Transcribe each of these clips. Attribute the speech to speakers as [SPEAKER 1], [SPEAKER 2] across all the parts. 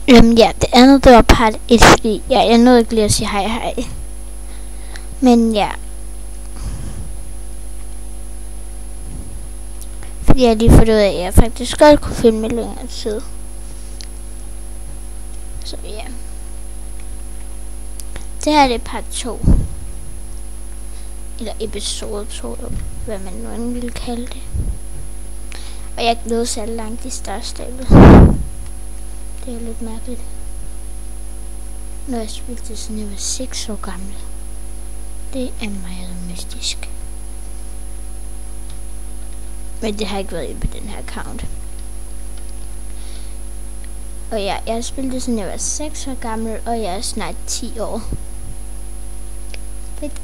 [SPEAKER 1] Ja, det andet, det var part 1, fordi jeg nåede ikke lige at sige hej. Men ja. Fordi jeg lige fundet ud af, at jeg faktisk godt kunne filme længere tid. Så ja. Det her er part 2. Eller episode 2, hvad man nu end ville kalde det. Og jeg glæder sig langt i størstable. Det er jo lidt mærkeligt. Når jeg spilte det, siden jeg var 6 år gammel. Det er meget mystisk. Men det har ikke været inde på den her account. Og ja, jeg har spillet det, siden jeg var 6 år gammel, og jeg er snart 10 år. Fedt.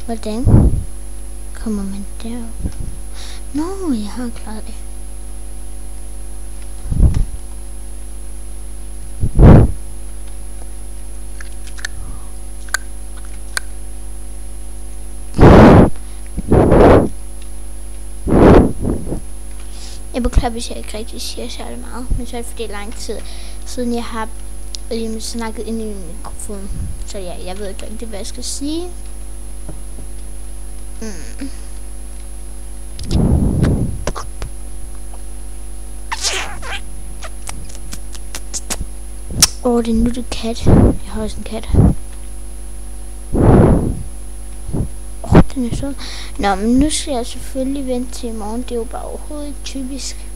[SPEAKER 1] Hvordan kommer man derop? Nå, jeg har klaret det. Jeg beklager, hvis jeg ikke rigtig siger særlig meget, men så er det fordi lang tid siden jeg har snakket ind i min mikrofon. Så ja, jeg ved ikke rigtig, hvad jeg skal sige. Det er nu det kat. Jeg har også en kat. Den er sød. Nå, men nu skal jeg selvfølgelig vente til i morgen. Det er jo bare overhovedet ikke typisk.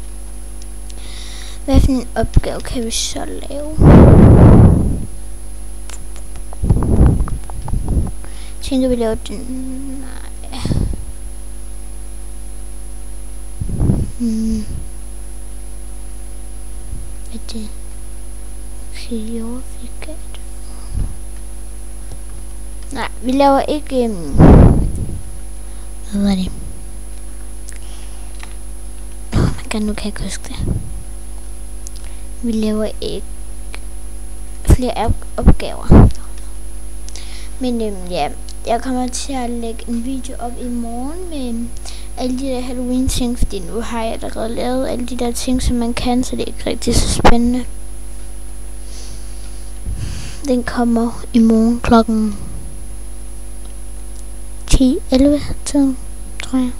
[SPEAKER 1] Hvad for en opgave kan vi så lave? Tænker vi laver den? Nej. Er det? Kiofikat? Nej, vi laver ikke... Hvad var det? Nu kan jeg ikke huske det. Vi laver ikke flere opgaver. Men ja, jeg kommer til at lægge en video op i morgen med alle de der Halloween ting, fordi nu har jeg allerede lavet alle de der ting, som man kan, så det er ikke rigtig så spændende. Den kommer i morgen klokken 10-11 tid, tror jeg.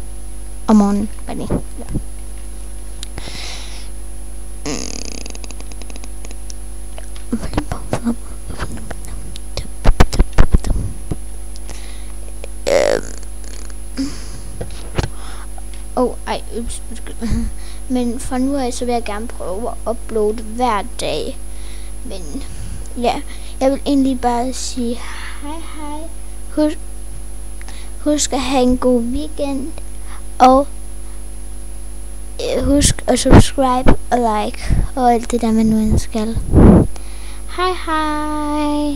[SPEAKER 1] Om morgenen, var det. Ja. Men for nu af, så vil jeg gerne prøve at uploade hver dag. Men ja, jeg vil egentlig bare sige hej. Husk at have en god weekend. Og husk at subscribe og like og alt det der man nu skal. Hej.